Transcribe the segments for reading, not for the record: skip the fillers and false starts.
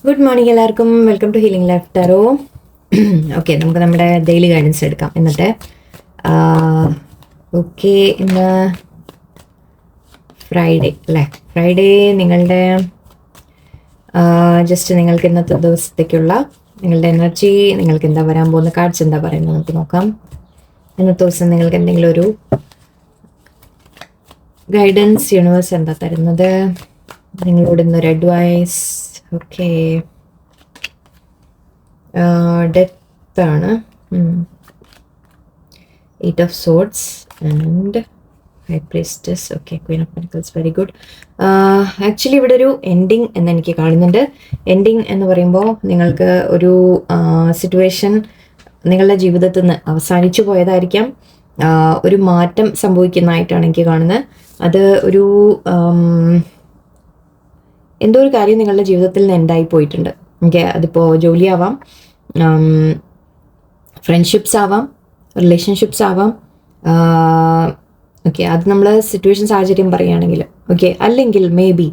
Good morning എല്ലാവർക്കും. Welcome to healing life tarot. Okay, നമുക്ക് നമ്മുടെ ഡെയിലി ഗൈഡൻസ് എടുക്കാം ഇന്നത്തെ. ഓക്കെ, ഇന്ന് ഫ്രൈഡേ അല്ലേ? ഫ്രൈഡേ നിങ്ങളുടെ ജസ്റ്റ് നിങ്ങൾക്ക് ഇന്നത്തെ ദിവസത്തേക്കുള്ള നിങ്ങളുടെ എനർജി, നിങ്ങൾക്ക് എന്താ വരാൻ പോകുന്ന കാർഡ്സ് എന്താ പറയുന്നത് നമുക്ക് നോക്കാം. ഇന്നത്തെ ദിവസം നിങ്ങൾക്ക് എന്തെങ്കിലും ഒരു ഗൈഡൻസ് യൂണിവേഴ്സ് എന്താ തരുന്നത്, നിങ്ങളോട് ഇന്നൊരു അഡ്വൈസ്. ഓക്കെ, ഡെത്ത് ആണ്. 8 of Swords and High Priestess. Okay, Queen of Pentacles, very good. Actually ഇവിടെ ഒരു എൻഡിങ് എന്ന് എനിക്ക് കാണുന്നുണ്ട്. എൻഡിങ് എന്ന് പറയുമ്പോൾ നിങ്ങൾക്ക് ഒരു സിറ്റുവേഷൻ നിങ്ങളുടെ ജീവിതത്തിൽ നിന്ന് അവസാനിച്ചു പോയതായിരിക്കാം. ഒരു മാറ്റം സംഭവിക്കുന്നതായിട്ടാണ് എനിക്ക് കാണുന്നത്. അത് ഒരു എന്തോ ഒരു കാര്യം നിങ്ങളുടെ ജീവിതത്തിൽ നിന്ന് എൻഡായി പോയിട്ടുണ്ട്. ഓക്കെ, അതിപ്പോൾ ജോലിയാവാം, ഫ്രണ്ട്ഷിപ്സ് ആവാം, റിലേഷൻഷിപ്സ് ആവാം. ഓക്കെ, അത് നമ്മൾ സിറ്റുവേഷൻ സാഹചര്യം പറയുകയാണെങ്കിൽ ഓക്കെ. അല്ലെങ്കിൽ മേ ബി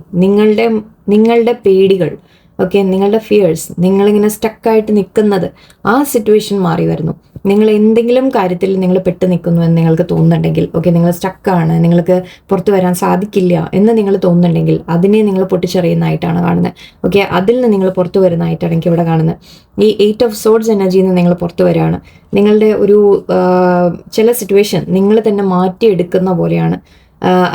നിങ്ങളുടെ പേടികൾ, ഓക്കെ, നിങ്ങളുടെ ഫിയേഴ്സ്, നിങ്ങളിങ്ങനെ സ്റ്റക്കായിട്ട് നിൽക്കുന്നത്, ആ സിറ്റുവേഷൻ മാറി വരുന്നു. നിങ്ങൾ എന്തെങ്കിലും കാര്യത്തിൽ നിങ്ങൾ പെട്ട് നിൽക്കുന്നു എന്ന് നിങ്ങൾക്ക് തോന്നുന്നുണ്ടെങ്കിൽ, ഓക്കെ, നിങ്ങൾ സ്റ്റക്കാണ്, നിങ്ങൾക്ക് പുറത്തു വരാൻ സാധിക്കില്ല എന്ന് നിങ്ങൾ തോന്നുന്നുണ്ടെങ്കിൽ അതിനെ നിങ്ങൾ പൊട്ടിച്ചെറിയുന്നതായിട്ടാണ് കാണുന്നത്. ഓക്കെ, അതിൽ നിന്ന് നിങ്ങൾ പുറത്തു വരുന്നതായിട്ടാണ് എനിക്ക് ഇവിടെ കാണുന്നത്. ഈ 8 of Swords എനർജിയിൽ നിന്ന് നിങ്ങൾ പുറത്തു വരികയാണ്. നിങ്ങളുടെ ഒരു ചില സിറ്റുവേഷൻ നിങ്ങൾ തന്നെ മാറ്റിയെടുക്കുന്ന പോലെയാണ്.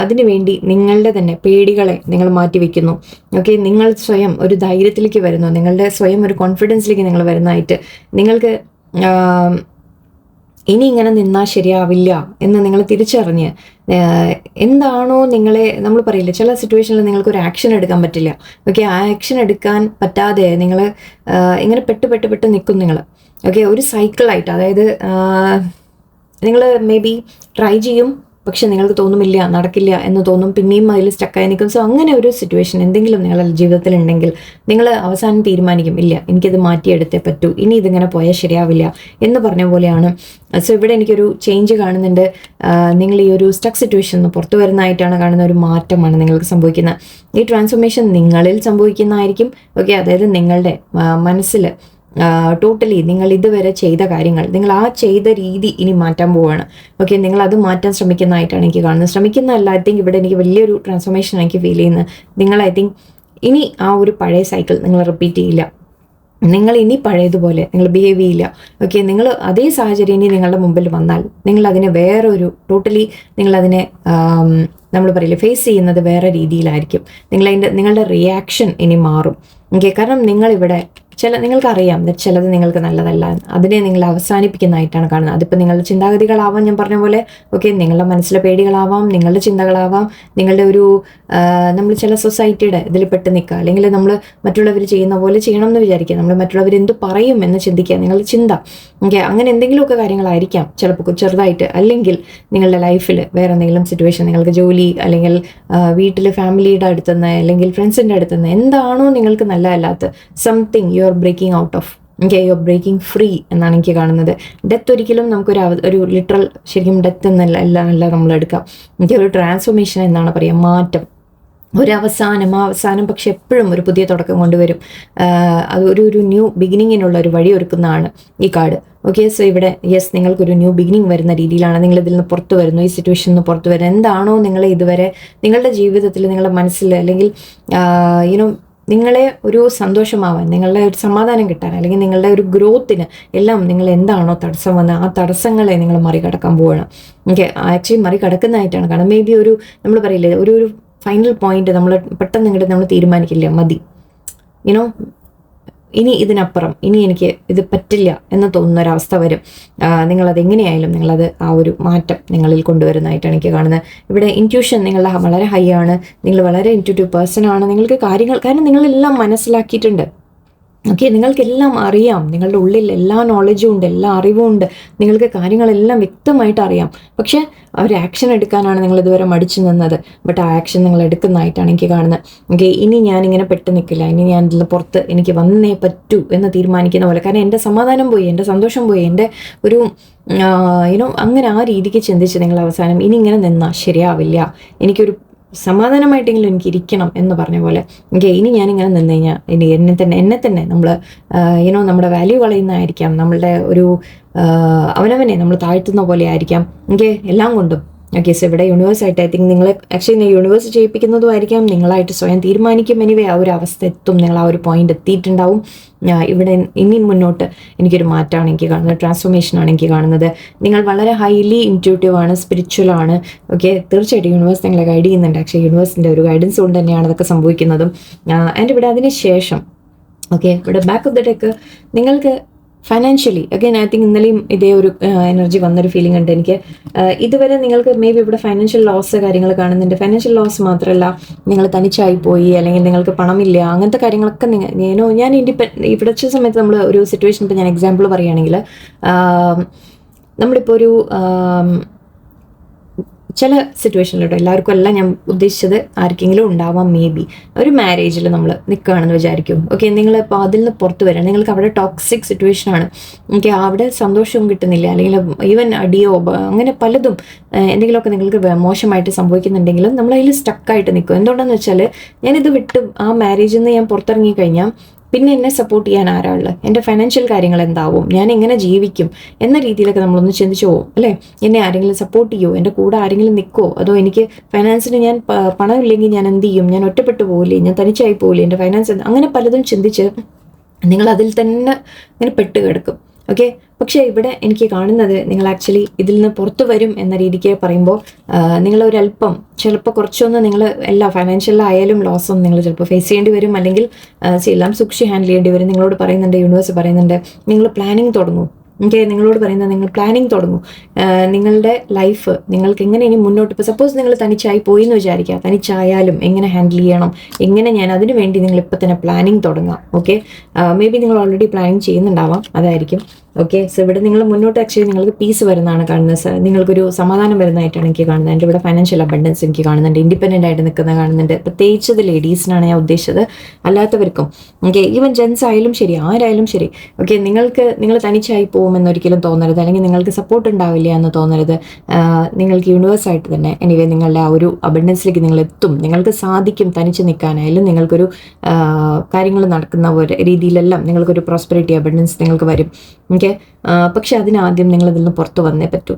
അതിനുവേണ്ടി നിങ്ങളുടെ തന്നെ പേടികളെ നിങ്ങൾ മാറ്റിവെക്കുന്നു. ഓക്കെ, നിങ്ങൾ സ്വയം ഒരു ധൈര്യത്തിലേക്ക് വരുന്നു, നിങ്ങളുടെ സ്വയം ഒരു കോൺഫിഡൻസിലേക്ക് നിങ്ങൾ വരുന്നതായിട്ട് നിങ്ങൾക്ക് ഇനി ഇങ്ങനെ നിന്നാൽ ശരിയാവില്ല എന്ന് നിങ്ങൾ തിരിച്ചറിഞ്ഞ് എന്താണോ നിങ്ങളെ, നമ്മൾ പറയില്ല ചില സിറ്റുവേഷനിൽ നിങ്ങൾക്കൊരു ആക്ഷൻ എടുക്കാൻ പറ്റില്ല. ഓക്കെ, ആ ആക്ഷൻ എടുക്കാൻ പറ്റാതെ നിങ്ങൾ ഇങ്ങനെ പെട്ട് നിൽക്കും നിങ്ങൾ. ഓക്കെ, ഒരു സൈക്കിളായിട്ട്, അതായത് നിങ്ങൾ മേ ബി ട്രൈ ചെയ്യും, പക്ഷെ നിങ്ങൾക്ക് തോന്നുമില്ല, നടക്കില്ല എന്ന് തോന്നും, പിന്നെയും അതിൽ സ്റ്റക്കായി നിൽക്കും. സോ അങ്ങനെ ഒരു സിറ്റുവേഷൻ എന്തെങ്കിലും നിങ്ങളുടെ ജീവിതത്തിൽ ഉണ്ടെങ്കിൽ നിങ്ങൾ അവസാനം തീരുമാനിക്കും, ഇല്ല, എനിക്കത് മാറ്റിയെടുത്തേ പറ്റൂ, ഇനി ഇതിങ്ങനെ പോയാൽ ശരിയാവില്ല എന്ന് പറഞ്ഞ പോലെയാണ്. സോ ഇവിടെ എനിക്കൊരു ചേഞ്ച് കാണുന്നുണ്ട്. നിങ്ങൾ ഈ ഒരു സ്റ്റക്ക് സിറ്റുവേഷൻ നിന്ന് പുറത്തു വരുന്നതായിട്ടാണ് കാണുന്ന ഒരു മാറ്റമാണ് നിങ്ങൾക്ക് സംഭവിക്കുന്നത്. ഈ ട്രാൻസ്ഫോർമേഷൻ നിങ്ങളിൽ സംഭവിക്കുന്നതായിരിക്കും. ഓക്കെ, അതായത് നിങ്ങളുടെ മനസ്സിൽ ടോട്ടലി നിങ്ങൾ ഇതുവരെ ചെയ്ത കാര്യങ്ങൾ, നിങ്ങൾ ആ ചെയ്ത രീതി ഇനി മാറ്റാൻ പോവുകയാണ്. ഓക്കെ, നിങ്ങൾ അത് മാറ്റാൻ ശ്രമിക്കുന്നതായിട്ടാണ് എനിക്ക് കാണുന്നത്. ശ്രമിക്കുന്നതല്ല, ഐ തിങ്ക് ഇവിടെ എനിക്ക് വലിയൊരു ട്രാൻസ്ഫോർമേഷൻ എനിക്ക് ഫീൽ ചെയ്യുന്നത്. നിങ്ങൾ ഐ തിങ്ക് ഇനി ആ ഒരു പഴയ സൈക്കിൾ നിങ്ങൾ റിപ്പീറ്റ് ചെയ്യില്ല. നിങ്ങൾ ഇനി പഴയതുപോലെ നിങ്ങൾ ബിഹേവ് ചെയ്യില്ല. ഓക്കെ, നിങ്ങൾ അതേ സാഹചര്യം ഇനി നിങ്ങളുടെ മുമ്പിൽ വന്നാൽ നിങ്ങൾ അതിനെ വേറൊരു ടോട്ടലി നിങ്ങളതിനെ നമ്മൾ പറയില്ലേ ഫേസ് ചെയ്യുന്നത് വേറെ രീതിയിലായിരിക്കും. നിങ്ങളുടെ റിയാക്ഷൻ ഇനി മാറും. ഓക്കെ, കാരണം നിങ്ങളിവിടെ നിങ്ങൾക്കറിയാം ചിലത് നിങ്ങൾക്ക് നല്ലതല്ല, അതിനെ നിങ്ങൾ അവസാനിപ്പിക്കുന്നതായിട്ടാണ് കാണുന്നത്. അതിപ്പോൾ നിങ്ങളുടെ ചിന്താഗതികളാവാം, ഞാൻ പറഞ്ഞ പോലെ. ഓക്കെ, നിങ്ങളുടെ മനസ്സിലെ പേടികളാവാം, നിങ്ങളുടെ ചിന്തകളാവാം, നിങ്ങളുടെ ഒരു നമ്മൾ ചില സൊസൈറ്റിയുടെ ഇതിൽ പെട്ട് നിൽക്കുക, അല്ലെങ്കിൽ നമ്മൾ മറ്റുള്ളവർ ചെയ്യുന്ന പോലെ ചെയ്യണം എന്ന് വിചാരിക്കുക, നമ്മൾ മറ്റുള്ളവർ എന്ത് പറയും എന്ന് ചിന്തിക്കുക, നിങ്ങളുടെ ചിന്ത. ഓക്കെ, അങ്ങനെ എന്തെങ്കിലുമൊക്കെ കാര്യങ്ങളായിരിക്കാം ചിലപ്പോൾ ചെറുതായിട്ട്. അല്ലെങ്കിൽ നിങ്ങളുടെ ലൈഫിൽ വേറെ എന്തെങ്കിലും സിറ്റുവേഷൻ, നിങ്ങൾക്ക് ജോലി, അല്ലെങ്കിൽ വീട്ടിൽ ഫാമിലിയുടെ അടുത്തുനിന്ന്, അല്ലെങ്കിൽ ഫ്രണ്ട്സിൻ്റെ അടുത്തുനിന്ന് എന്താണോ നിങ്ങൾക്ക് നല്ലതല്ലാത്ത something you are breaking out of. Okay, you are breaking free എന്നാണ് എനിക്ക് കാണുന്നത്. ഡെത്ത് ഒരിക്കലും നമുക്കൊരു ലിറ്ററൽ ശരിക്കും ഡെത്ത് എന്നല്ല നമ്മൾ എടുക്കാം. എനിക്ക് ഒരു ട്രാൻസ്ഫോർമേഷൻ എന്നാണ് പറയുക, മാറ്റം, ഒരു അവസാനം പക്ഷെ എപ്പോഴും ഒരു പുതിയ തുടക്കം കൊണ്ടുവരും. അത് ഒരു ന്യൂ ബിഗിനിങ്ങിനുള്ള ഒരു വഴി ഒരുക്കുന്നതാണ് ഈ കാർഡ്. ഓക്കെ, സോ ഇവിടെ യെസ്, നിങ്ങൾക്കൊരു ന്യൂ ബിഗിനിങ് വരുന്ന രീതിയിലാണ് നിങ്ങൾ ഇതിൽ നിന്ന് പുറത്തു വരുന്നു, ഈ സിറ്റുവേഷനിൽ നിന്ന് പുറത്തു വരുന്നത്. എന്താണോ നിങ്ങളെ ഇതുവരെ നിങ്ങളുടെ ജീവിതത്തിൽ, നിങ്ങളുടെ മനസ്സിൽ, അല്ലെങ്കിൽ നിങ്ങളെ ഒരു സന്തോഷമാവാൻ, നിങ്ങളുടെ ഒരു സമാധാനം കിട്ടാൻ, അല്ലെങ്കിൽ നിങ്ങളുടെ ഒരു ഗ്രോത്തിന് എല്ലാം നിങ്ങൾ എന്താണോ തടസ്സം വന്ന് ആ തടസ്സങ്ങളെ നിങ്ങൾ മറികടക്കാൻ പോവുകയാണ്. ഓക്കെ, ആക്ച്വലി മറികടക്കുന്നതായിട്ടാണ് കാരണം. മേ ബി നമ്മൾ പറയില്ലേ ഒരു ഫൈനൽ പോയിന്റ് നമ്മൾ പെട്ടെന്ന് നമ്മൾ തീരുമാനിക്കില്ല, മതി, ഇനി ഇതിനപ്പുറം ഇനി എനിക്ക് ഇത് പറ്റില്ല എന്ന് തോന്നുന്ന ഒരവസ്ഥ വരും. നിങ്ങളത് എങ്ങനെയായാലും നിങ്ങളത് ആ ഒരു മാറ്റം നിങ്ങളിൽ കൊണ്ടുവരുന്നതായിട്ടാണ് എനിക്ക് കാണുന്നത്. ഇവിടെ ഇൻറ്റ്യൂഷൻ നിങ്ങളുടെ വളരെ ഹൈ ആണ്, നിങ്ങൾ വളരെ ഇൻറ്റ്യൂട്ടീവ് പേഴ്സൺ ആണ്. നിങ്ങൾക്ക് കാരണം നിങ്ങളെല്ലാം മനസ്സിലാക്കിയിട്ടുണ്ട്. ഓക്കെ, നിങ്ങൾക്കെല്ലാം അറിയാം, നിങ്ങളുടെ ഉള്ളിൽ എല്ലാ നോളജും ഉണ്ട്, എല്ലാ അറിവും ഉണ്ട്, നിങ്ങൾക്ക് കാര്യങ്ങളെല്ലാം വ്യക്തമായിട്ട് അറിയാം. പക്ഷേ ഒരു ആക്ഷൻ എടുക്കാനാണ് നിങ്ങൾ ഇതുവരെ മടിച്ചു നിന്നത്. ബട്ട് ആ ആക്ഷൻ നിങ്ങൾ എടുക്കുന്നതായിട്ടാണ് എനിക്ക് കാണുന്നത്. ഓക്കെ, ഇനി ഞാനിങ്ങനെ പെട്ട് നിൽക്കില്ല, ഇനി ഞാൻ ഇതിൽ പുറത്ത് എനിക്ക് വന്നേ പറ്റൂ എന്ന് തീരുമാനിക്കുന്ന പോലെ. കാരണം എൻ്റെ സമാധാനം പോയി, എൻ്റെ സന്തോഷം പോയി, എൻ്റെ ഒരു അങ്ങനെ ആ രീതിക്ക് ചിന്തിച്ച് നിങ്ങൾ അവസാനം ഇനി ഇങ്ങനെ നിന്നാൽ ശരിയാവില്ല, എനിക്കൊരു സമാധാനമായിട്ടെങ്കിലും എനിക്ക് ഇരിക്കണം എന്ന് പറഞ്ഞ പോലെ ഇനി ഞാനിങ്ങനെ നിന്ന് കഴിഞ്ഞാൽ ഇനി എന്നെ തന്നെ നമ്മൾ നമ്മുടെ വാല്യൂ കളയുന്നതായിരിക്കാം, നമ്മളുടെ ഒരു അവനവനെ നമ്മൾ താഴ്ത്തുന്ന പോലെ ആയിരിക്കാം എല്ലാം കൊണ്ടും. സോ ഇവിടെ യൂണിവേഴ്സായിട്ട് ഐ തിങ്ക് നിങ്ങൾ ആക്ച്വലി യൂണിവേഴ്സ് ചെയ്യിപ്പിക്കുന്നതുമായിരിക്കാം, നിങ്ങളായിട്ട് സ്വയം തീരുമാനിക്കും. എനിവേ ആ ഒരു അവസ്ഥ എത്തും, നിങ്ങൾ ആ ഒരു പോയിന്റ് എത്തിയിട്ടുണ്ടാവും. ഇവിടെ ഇനി മുന്നോട്ട് എനിക്കൊരു മാറ്റമാണ് എനിക്ക് കാണുന്നത്, ട്രാൻസ്ഫോർമേഷനാണ് എനിക്ക് കാണുന്നത്. നിങ്ങൾ വളരെ ഹൈലി ഇൻറ്റ്യൂട്ടീവ് ആണ്, സ്പിരിച്വൽ ആണ്. തീർച്ചയായിട്ടും യൂണിവേഴ്സ് നിങ്ങളെ ഗൈഡ് ചെയ്യുന്നുണ്ട്. ആക്ച്വലി യൂണിവേഴ്സിൻ്റെ ഒരു ഗൈഡൻസ് കൊണ്ട് തന്നെയാണ് അതൊക്കെ സംഭവിക്കുന്നതും. ആൻഡ് ഇവിടെ അതിന് ശേഷം ഇവിടെ ബാക്ക് ഓഫ് ദ ഡെക്ക് നിങ്ങൾക്ക് ഫൈനാൻഷ്യലി അഗൈൻ ഐ തിങ്ക് ഇന്നലെയും ഇതേ ഒരു എനർജി വന്നൊരു ഫീലിംഗ് ഉണ്ട് എനിക്ക്. ഇതുവരെ നിങ്ങൾക്ക് മേ ബി ഇവിടെ ഫൈനാൻഷ്യൽ ലോസ് കാര്യങ്ങൾ കാണുന്നുണ്ട്. ഫൈനാൻഷ്യൽ ലോസ് മാത്രമല്ല, നിങ്ങൾ തനിച്ചായി പോയി, അല്ലെങ്കിൽ നിങ്ങൾക്ക് പണമില്ല, അങ്ങനത്തെ കാര്യങ്ങളൊക്കെ ഞാൻ ഇവിടെ സമയത്ത് നമ്മൾ ഒരു സിറ്റുവേഷൻ ഇപ്പോൾ ഞാൻ എക്സാമ്പിൾ പറയുകയാണെങ്കിൽ, നമ്മളിപ്പോൾ ഒരു ചില സിറ്റുവേഷനിലോട്ടോ, എല്ലാവർക്കും അല്ല ഞാൻ ഉദ്ദേശിച്ചത്, ആർക്കെങ്കിലും ഉണ്ടാവാം. മേ ബി ഒരു മാരേജിൽ നമ്മൾ നിൽക്കുകയാണെന്ന് വിചാരിക്കും. നിങ്ങളിപ്പോൾ അതിൽ നിന്ന് പുറത്ത് വരാം, നിങ്ങൾക്ക് അവിടെ ടോക്സിക് സിറ്റുവേഷനാണ്. അവിടെ സന്തോഷവും കിട്ടുന്നില്ല, അല്ലെങ്കിൽ ഈവൻ അടിയോ അങ്ങനെ പലതും എന്തെങ്കിലുമൊക്കെ നിങ്ങൾക്ക് മോശമായിട്ട് സംഭവിക്കുന്നുണ്ടെങ്കിലും നമ്മൾ അതിൽ സ്റ്റക്കായിട്ട് നിൽക്കും. എന്തുകൊണ്ടാണെന്ന് വെച്ചാൽ, ഞാനിത് വിട്ട് ആ മാരേജിൽ നിന്ന് ഞാൻ പുറത്തിറങ്ങി കഴിഞ്ഞാൽ പിന്നെ എന്നെ സപ്പോർട്ട് ചെയ്യാൻ ആരാളുള്ളത്, എൻ്റെ ഫൈനാൻഷ്യൽ കാര്യങ്ങൾ എന്താവും, ഞാൻ എങ്ങനെ ജീവിക്കും എന്ന രീതിയിലൊക്കെ നമ്മളൊന്ന് ചിന്തിച്ചു പോകും അല്ലേ. എന്നെ ആരെങ്കിലും സപ്പോർട്ട് ചെയ്യുമോ, എൻ്റെ കൂടെ ആരെങ്കിലും നിൽക്കുമോ, അതോ എനിക്ക് ഫൈനാൻസിന് ഞാൻ പണമില്ലെങ്കിൽ ഞാൻ എന്ത് ചെയ്യും, ഞാൻ ഒറ്റപ്പെട്ടു പോകില്ലേ, ഞാൻ തനിച്ചായി പോകില്ലേ, എൻ്റെ ഫൈനാൻസ് അങ്ങനെ പലതും ചിന്തിച്ച് നിങ്ങൾ അതിൽ തന്നെ ഇങ്ങനെ പെട്ട് കിടക്കും. പക്ഷേ ഇവിടെ എനിക്ക് കാണുന്നത്, നിങ്ങൾ ആക്ച്വലി ഇതിൽ നിന്ന് പുറത്തു വരും എന്ന രീതിക്ക് പറയുമ്പോൾ നിങ്ങളൊരല്പം ചിലപ്പോൾ കുറച്ചൊന്ന് നിങ്ങൾ എല്ലാ ഫൈനാൻഷ്യലായാലും ലോസൊന്നും നിങ്ങൾ ചിലപ്പോൾ ഫേസ് ചെയ്യേണ്ടി വരും, അല്ലെങ്കിൽ എല്ലാം സൂക്ഷിച്ച് ഹാൻഡിൽ ചെയ്യേണ്ടി വരും. നിങ്ങളോട് പറയുന്നുണ്ട്, യൂണിവേഴ്സ് പറയുന്നുണ്ട്, നിങ്ങൾ പ്ലാനിങ് തുടങ്ങും. നിങ്ങളോട് പറയുന്നത്, നിങ്ങൾ പ്ലാനിങ് തുടങ്ങും. നിങ്ങളുടെ ലൈഫ് നിങ്ങൾക്ക് എങ്ങനെ ഇനി മുന്നോട്ട്, ഇപ്പോൾ സപ്പോസ് നിങ്ങൾ തനിച്ചായി പോയി എന്ന് വിചാരിക്കുക, തനിച്ചായാലും എങ്ങനെ ഹാൻഡിൽ ചെയ്യണം, എങ്ങനെ ഞാൻ അതിനു വേണ്ടി നിങ്ങൾ ഇപ്പം തന്നെ പ്ലാനിങ് തുടങ്ങാം. മേ ബി നിങ്ങൾ ഓൾറെഡി പ്ലാനിങ് ചെയ്യുന്നുണ്ടാവാം, അതായിരിക്കും. സോ ഇവിടെ നിങ്ങൾ മുന്നോട്ട് ആക്ച്വലി നിങ്ങൾക്ക് പീസ് വരുന്നതാണ് കാണുന്നത്, നിങ്ങൾക്കൊരു സമാധാനം വരുന്നതായിട്ടാണ് എനിക്ക് കാണുന്നത്. എൻ്റെ ഇവിടെ ഫൈനാൻഷ്യൽ അബണ്ടൻസ് എനിക്ക് കാണുന്നുണ്ട്, ഇൻഡിപെൻഡൻ്റ് ആയിട്ട് നിൽക്കുന്ന കാണുന്നുണ്ട്. പ്രത്യേകിച്ചത് ലേഡീസിനാണ് ഞാൻ ഉദ്ദേശിച്ചത്, അല്ലാത്തവർക്കും ഈവൻ ജെൻസ് ആയാലും ശരി, ആരായാലും ശരി. നിങ്ങൾ തനിച്ചായി പോകുമെന്നൊരിക്കലും തോന്നരുത്, അല്ലെങ്കിൽ നിങ്ങൾക്ക് സപ്പോർട്ട് ഉണ്ടാവില്ല എന്ന് തോന്നരുത്. നിങ്ങൾക്ക് യൂണിവേഴ്സായിട്ട് തന്നെ എനിവേ നിങ്ങളുടെ ആ ഒരു അബണ്ടൻസിലേക്ക് നിങ്ങൾ എത്തും, നിങ്ങൾക്ക് സാധിക്കും തനിച്ച് നിൽക്കാനായാലും. നിങ്ങൾക്കൊരു കാര്യങ്ങൾ നടക്കുന്ന രീതിയിലെല്ലാം നിങ്ങൾക്കൊരു പ്രോസ്പെറിറ്റി അബണ്ടൻസ് നിങ്ങൾക്ക് വരും. പക്ഷെ അതിനാദ്യം നിങ്ങൾ ഇതിൽ നിന്ന് പുറത്തു വന്നേ പറ്റൂ.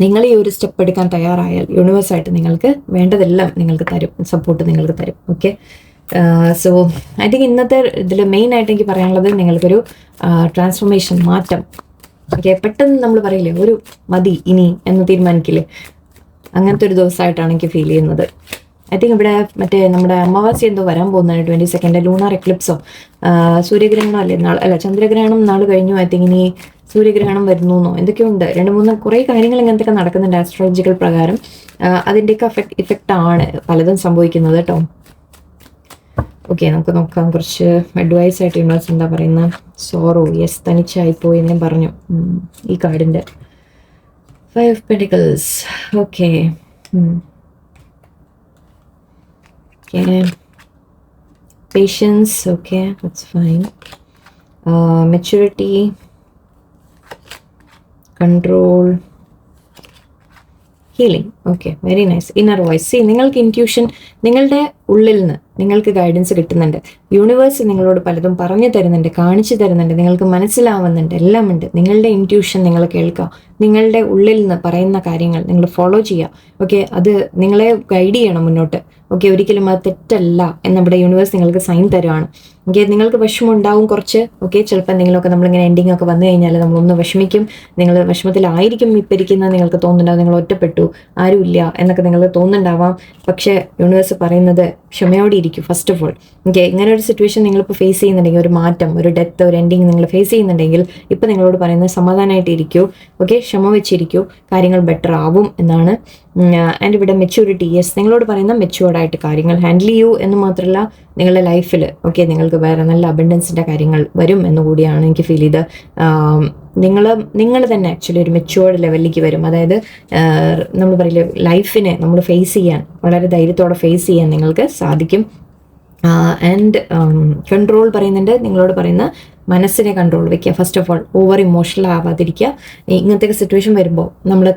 നിങ്ങൾ ഈ ഒരു സ്റ്റെപ്പ് എടുക്കാൻ തയ്യാറായാൽ യൂണിവേഴ്സായിട്ട് നിങ്ങൾക്ക് വേണ്ടതെല്ലാം നിങ്ങൾക്ക് തരും, സപ്പോർട്ട് നിങ്ങൾക്ക് തരും. സോ ഐ തിങ്ക് ഇന്നത്തെ ഇതിൽ മെയിനായിട്ട് എനിക്ക് പറയാനുള്ളത്, നിങ്ങൾക്കൊരു ട്രാൻസ്ഫോർമേഷൻ, മാറ്റം. പെട്ടെന്ന് നമ്മൾ പറയില്ലേ, ഒരു മതി ഇനി എന്ന് തീരുമാനിക്കില്ലേ, അങ്ങനത്തെ ഒരു ദിവസമായിട്ടാണ് എനിക്ക് ഫീൽ ചെയ്യുന്നത്. ഐ തിങ്ക് ഇവിടെ നമ്മുടെ അമാവാസി എന്തോ വരാൻ പോകുന്നതാണ്, 22 ലൂണാർ എക്ലിപ്സോ, സൂര്യഗ്രഹണം അല്ലേ അല്ല ചന്ദ്രഗ്രഹണം നാൾ കഴിഞ്ഞു. ഐ തിങ്ക് ഇനി സൂര്യഗ്രഹണം വരുന്നു എന്തൊക്കെയുണ്ട്, 2-3 കുറേ കാര്യങ്ങൾ ഇങ്ങനത്തെയൊക്കെ നടക്കുന്നുണ്ട് ആസ്ട്രോളജിക്കൽ പ്രകാരം. അതിൻ്റെയൊക്കെ ഇഫക്റ്റ് ആണ് പലതും സംഭവിക്കുന്നത് കേട്ടോ. നമുക്ക് നോക്കാം, കുറച്ച് അഡ്വൈസ് ആയിട്ട് യൂണിവേഴ്സ് എന്താ പറയുന്നത്. സോറോ, യെസ്, തനിച്ചായിപ്പോയി ഞാൻ പറഞ്ഞു ഈ കാർഡിൻ്റെ. 5 of Pentacles. Patience, that's fine. Maturity, control, healing. Very nice. Inner voice. See, നിങ്ങൾക്ക് ഇൻറ്റ്യൂഷൻ, നിങ്ങളുടെ ഉള്ളിൽ നിന്ന് നിങ്ങൾക്ക് ഗൈഡൻസ് കിട്ടുന്നുണ്ട്. യൂണിവേഴ്സ് നിങ്ങളോട് പലതും പറഞ്ഞു തരുന്നുണ്ട്, കാണിച്ചു തരുന്നുണ്ട്, നിങ്ങൾക്ക് മനസ്സിലാവുന്നുണ്ട്, എല്ലാം ഉണ്ട്. നിങ്ങളുടെ ഇൻറ്റ്യൂഷൻ നിങ്ങൾ കേൾക്കുക, നിങ്ങളുടെ ഉള്ളിൽ നിന്ന് പറയുന്ന കാര്യങ്ങൾ നിങ്ങൾ ഫോളോ ചെയ്യുക. അത് നിങ്ങളെ ഗൈഡ് ചെയ്യണം മുന്നോട്ട്. ഒരിക്കലും അത് തെറ്റല്ല എന്നിവിടെ യൂണിവേഴ്സ് നിങ്ങൾക്ക് സൈൻ തരുവാണ്. നിങ്ങൾക്ക് വിഷമമുണ്ടാവും കുറച്ച്. ചിലപ്പോൾ എന്തെങ്കിലുമൊക്കെ നമ്മളിങ്ങനെ എൻഡിങ് ഒക്കെ വന്നു കഴിഞ്ഞാൽ നമ്മളൊന്ന് വിഷമിക്കും, നിങ്ങൾ വിഷമത്തിലായിരിക്കും ഇപ്പം ഇരിക്കുന്നത്, നിങ്ങൾക്ക് തോന്നുന്നുണ്ടാവും നിങ്ങൾ ഒറ്റപ്പെട്ടു, ആരുമില്ല എന്നൊക്കെ നിങ്ങൾക്ക് തോന്നുന്നുണ്ടാവാം. പക്ഷേ യൂണിവേഴ്സ് പറയുന്നത് ക്ഷമയോടെ ഇരിക്കും. ഫസ്റ്റ് ഓഫ് ഓൾ ഇങ്ങനെ ഒരു സിറ്റുവേഷൻ നിങ്ങളിപ്പോൾ ഫേസ് ചെയ്യുന്നുണ്ടെങ്കിൽ, ഒരു മാറ്റം, ഒരു ഡെത്ത്, ഒരു എൻഡിങ് നിങ്ങൾ ഫേസ് ചെയ്യുന്നുണ്ടെങ്കിൽ, ഇപ്പം നിങ്ങളോട് പറയുന്നത് സമാധാനമായിട്ട് ഇരിക്കൂ. ക്ഷമ വെച്ചിരിക്കൂ, കാര്യങ്ങൾ ബെറ്റർ ആവും എന്നാണ്. ആൻഡ് ഇവിടെ മെച്യൂരിറ്റി, യെസ്, നിങ്ങളോട് പറയുന്ന മെച്യൂർഡായിട്ട് കാര്യങ്ങൾ ഹാൻഡിൽ ചെയ്യൂ എന്ന് മാത്രമല്ല, നിങ്ങളുടെ ലൈഫിൽ നിങ്ങൾക്ക് വേറെ നല്ല അബണ്ടൻസിൻ്റെ കാര്യങ്ങൾ വരും എന്നുകൂടിയാണ് എനിക്ക് ഫീൽ ചെയ്ത്. നിങ്ങൾ തന്നെ ആക്ച്വലി ഒരു മെച്യൂർഡ് ലെവലിലേക്ക് വരും. അതായത് നമ്മൾ പറയില്ലേ, ലൈഫിനെ നമ്മൾ ഫേസ് ചെയ്യാൻ, വളരെ ധൈര്യത്തോടെ ഫേസ് ചെയ്യാൻ നിങ്ങൾക്ക് സാധിക്കും. ആൻഡ് കൺട്രോൾ പറയുന്നുണ്ട്, നിങ്ങളോട് പറയുന്ന മനസ്സിനെ കൺട്രോൾ വെക്കുക. First of all over emotional ആവാതിരിക്കുക. ഇങ്ങനത്തെ സിറ്റുവേഷൻ വരുമ്പോൾ നമ്മൾ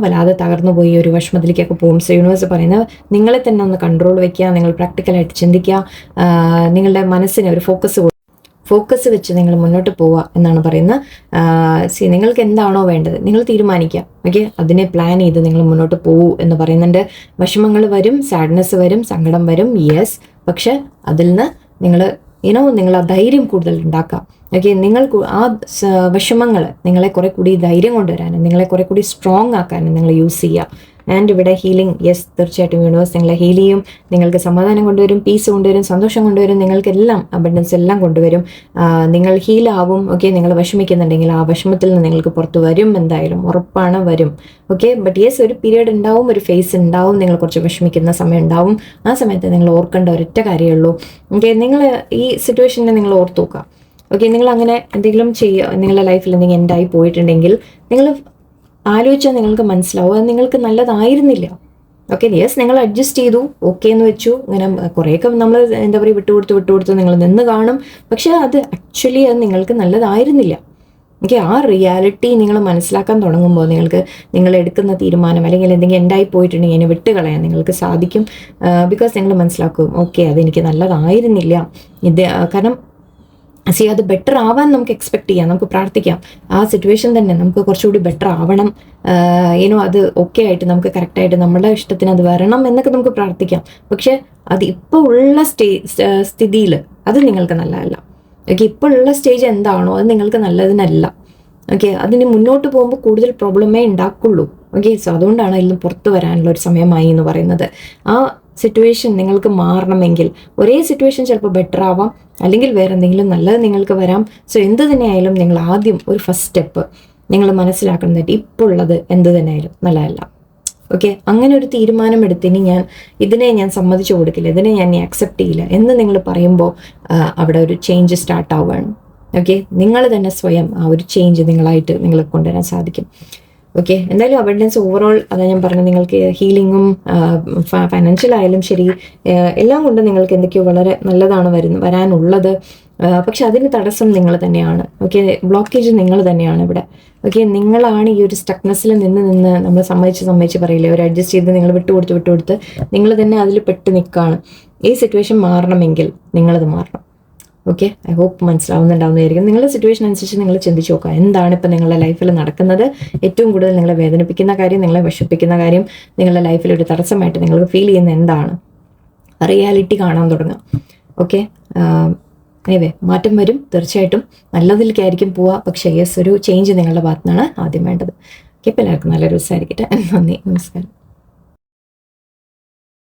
വല്ലാതെ തകർന്നു പോയി ഒരു വിഷമത്തിലേക്കൊക്കെ പോകും. സോ യൂണിവേഴ്സ് പറയുന്നത് നിങ്ങളെ തന്നെ ഒന്ന് കൺട്രോൾ വെക്കുക, നിങ്ങൾ പ്രാക്ടിക്കലായിട്ട് ചിന്തിക്കുക, നിങ്ങളുടെ മനസ്സിനെ ഒരു ഫോക്കസ് വെച്ച് നിങ്ങൾ മുന്നോട്ട് പോവുക എന്നാണ് പറയുന്നത്. നിങ്ങൾക്ക് എന്താണോ വേണ്ടത് നിങ്ങൾ തീരുമാനിക്കുക. ഓക്കെ, അതിനെ പ്ലാൻ ചെയ്ത് നിങ്ങൾ മുന്നോട്ട് പോകൂ എന്ന് പറയുന്നുണ്ട്. വിഷമങ്ങൾ വരും, സാഡ്നെസ് വരും, സങ്കടം വരും, യെസ്. പക്ഷെ അതിൽ നിന്ന് നിങ്ങൾ ആ ധൈര്യം കൂടുതൽ ഉണ്ടാക്കാം. ഓക്കെ, നിങ്ങൾ ആ വിഷമങ്ങൾ നിങ്ങളെ കുറെ കൂടി ധൈര്യം കൊണ്ടുവരാനും നിങ്ങളെ കുറെ കൂടി സ്ട്രോങ് ആക്കാനും നിങ്ങൾ യൂസ് ചെയ്യുക. ആൻഡ് ഇവിടെ ഹീലിംഗ്, യെസ്, തീർച്ചയായിട്ടും യൂണിവേഴ്സ് നിങ്ങളെ ഹീൽ ചെയ്യും. നിങ്ങൾക്ക് സമാധാനം കൊണ്ടുവരും, പീസ് കൊണ്ടുവരും, സന്തോഷം കൊണ്ടുവരും, നിങ്ങൾക്കെല്ലാം അബണ്ടൻസ് എല്ലാം കൊണ്ടുവരും. നിങ്ങൾ ഹീലാവും. ഓക്കെ, നിങ്ങൾ വിഷമിക്കുന്നുണ്ടെങ്കിൽ ആ വിഷമത്തിൽ നിന്ന് നിങ്ങൾക്ക് പുറത്ത് വരും, എന്തായാലും ഉറപ്പാണ് വരും. ഓക്കെ, ബട്ട് യെസ്, ഒരു പീരീഡ് ഉണ്ടാവും, ഒരു ഫേസ് ഉണ്ടാവും, നിങ്ങൾ കുറച്ച് വിഷമിക്കുന്ന സമയം ഉണ്ടാവും. ആ സമയത്ത് നിങ്ങൾ ഓർക്കേണ്ട ഒരൊറ്റ കാര്യമേ ഉള്ളൂ. ഓക്കെ, നിങ്ങൾ ഈ സിറ്റുവേഷനിൽ നിങ്ങൾ ഓർത്ത് നോക്കുക. ഓക്കെ, നിങ്ങൾ അങ്ങനെ എന്തെങ്കിലും ചെയ്യുക, നിങ്ങളുടെ ലൈഫിൽ എന്തെങ്കിലും എൻഡായി പോയിട്ടുണ്ടെങ്കിൽ നിങ്ങൾ ആലോചിച്ചാൽ നിങ്ങൾക്ക് മനസ്സിലാവും അത് നിങ്ങൾക്ക് നല്ലതായിരുന്നില്ല. ഓക്കെ, യെസ്, നിങ്ങൾ അഡ്ജസ്റ്റ് ചെയ്തു, ഓക്കെ എന്ന് വെച്ചു. ഇങ്ങനെ കുറേയൊക്കെ നമ്മൾ എന്താ പറയുക വിട്ടുകൊടുത്ത് നിങ്ങൾ നിന്ന് കാണും. പക്ഷെ അത് ആക്ച്വലി അത് നിങ്ങൾക്ക് നല്ലതായിരുന്നില്ല. ഓക്കെ, ആ റിയാലിറ്റി നിങ്ങൾ മനസ്സിലാക്കാൻ തുടങ്ങുമ്പോൾ നിങ്ങൾ എടുക്കുന്ന തീരുമാനം അല്ലെങ്കിൽ എന്തെങ്കിലും എൻഡായി പോയിട്ടുണ്ടെങ്കിൽ അതിനെ വിട്ടുകളയാൻ നിങ്ങൾക്ക് സാധിക്കും. ബിക്കോസ് നിങ്ങൾ മനസ്സിലാക്കും, ഓക്കെ, അതെനിക്ക് നല്ലതായിരുന്നില്ല. കാരണം അത് ബെറ്റർ ആവാൻ നമുക്ക് എക്സ്പെക്ട് ചെയ്യാം, നമുക്ക് പ്രാർത്ഥിക്കാം. ആ സിറ്റുവേഷൻ തന്നെ നമുക്ക് കുറച്ചുകൂടി ബെറ്റർ ആവണം, അത് ഓക്കെ ആയിട്ട് നമുക്ക് കറക്റ്റായിട്ട് നമ്മുടെ ഇഷ്ടത്തിന് അത് വരണം എന്നൊക്കെ നമുക്ക് പ്രാർത്ഥിക്കാം. പക്ഷെ അത് ഇപ്പോൾ ഉള്ള സ്ഥിതിയിൽ അത് നിങ്ങൾക്ക് നല്ലതല്ല. ഓക്കെ, ഇപ്പോൾ ഉള്ള സ്റ്റേജ് എന്താണോ അത് നിങ്ങൾക്ക് നല്ലതിനല്ല. ഓക്കെ, അതിന് മുന്നോട്ട് പോകുമ്പോൾ കൂടുതൽ പ്രോബ്ലമേ ഉണ്ടാക്കുള്ളൂ. ഓക്കെ, സോ അതുകൊണ്ടാണ് അതിൽ പുറത്ത് വരാനുള്ള ഒരു സമയമായി എന്ന് പറയുന്നത്. ആ സിറ്റുവേഷൻ നിങ്ങൾക്ക് മാറണമെങ്കിൽ ഒരേ സിറ്റുവേഷൻ ചിലപ്പോൾ ബെറ്റർ ആവാം, അല്ലെങ്കിൽ വേറെ എന്തെങ്കിലും നല്ലത് നിങ്ങൾക്ക് വരാം. സോ എന്ത് തന്നെയായാലും നിങ്ങൾ ആദ്യം ഒരു ഫസ്റ്റ് സ്റ്റെപ്പ് നിങ്ങൾ മനസ്സിലാക്കുന്നത് ഇപ്പോൾ ഉള്ളത് എന്ത് തന്നെയായാലും നല്ലതല്ല. ഓക്കെ, അങ്ങനെ ഒരു തീരുമാനം എടുത്തിന് ഇതിനെ ഞാൻ സമ്മതിച്ചു കൊടുക്കില്ല, ഇതിനെ ഞാൻ അക്സെപ്റ്റ് ചെയ്യില്ല എന്ന് നിങ്ങൾ പറയുമ്പോൾ അവിടെ ഒരു ചേഞ്ച് സ്റ്റാർട്ട് ആവുകയാണ്. ഓക്കെ, നിങ്ങൾ തന്നെ സ്വയം ആ ഒരു ചേഞ്ച് നിങ്ങളായിട്ട് നിങ്ങൾക്ക് കൊണ്ടുവരാൻ സാധിക്കും. ഓക്കെ, എന്തായാലും അബണ്ടൻസ് ഓവറോൾ അതാ ഞാൻ പറഞ്ഞത്, നിങ്ങൾക്ക് ഹീലിങ്ങും ഫൈനാൻഷ്യൽ ആയാലും ശരി എല്ലാം കൊണ്ട് നിങ്ങൾക്ക് എന്തൊക്കെയോ വളരെ നല്ലതാണ് വരാനുള്ളത്. പക്ഷെ അതിന് തടസ്സം നിങ്ങൾ തന്നെയാണ്. ഓക്കെ, ബ്ലോക്കേജ് നിങ്ങൾ തന്നെയാണ് ഇവിടെ. ഓക്കെ, നിങ്ങളാണ് ഈ ഒരു സ്റ്റക്നെസ്സിൽ നിന്ന് നമ്മൾ സമ്മതിച്ച് പറയില്ലേ, ഒരു അഡ്ജസ്റ്റ് ചെയ്ത് നിങ്ങൾ വിട്ടുകൊടുത്ത് നിങ്ങൾ തന്നെ അതിൽ പെട്ട് നിൽക്കുകയാണ്. ഈ സിറ്റുവേഷൻ മാറണമെങ്കിൽ നിങ്ങളത് മാറണം. ഓക്കെ, ഐ ഹോപ്പ് മനസ്സിലാവുന്നുണ്ടാവുന്നതായിരിക്കും. നിങ്ങളുടെ സിറ്റുവേഷൻ അനുസരിച്ച് നിങ്ങൾ ചിന്തിച്ച് നോക്കുക, എന്താണ് ഇപ്പം നിങ്ങളുടെ ലൈഫിൽ നടക്കുന്നത്, ഏറ്റവും കൂടുതൽ നിങ്ങളെ വേദനിപ്പിക്കുന്ന കാര്യം, നിങ്ങളെ വിഷമിപ്പിക്കുന്ന കാര്യം, നിങ്ങളുടെ ലൈഫിൽ ഒരു തടസ്സമായിട്ട് നിങ്ങൾക്ക് ഫീൽ ചെയ്യുന്ന എന്താണ്, റിയാലിറ്റി കാണാൻ തുടങ്ങുക. ഓക്കെ, മാറ്റം വരും തീർച്ചയായിട്ടും, നല്ലതിലേക്കായിരിക്കും പോവുക. പക്ഷേ യെസ്, ഒരു ചേഞ്ച് നിങ്ങളുടെ ഭാഗത്തു നിന്നാണ് ആദ്യം വേണ്ടത്. ഓക്കെ, ഇപ്പം എല്ലാവർക്കും നല്ലൊരു ദിവസമായിരിക്കട്ടെ. നന്ദി, നമസ്കാരം.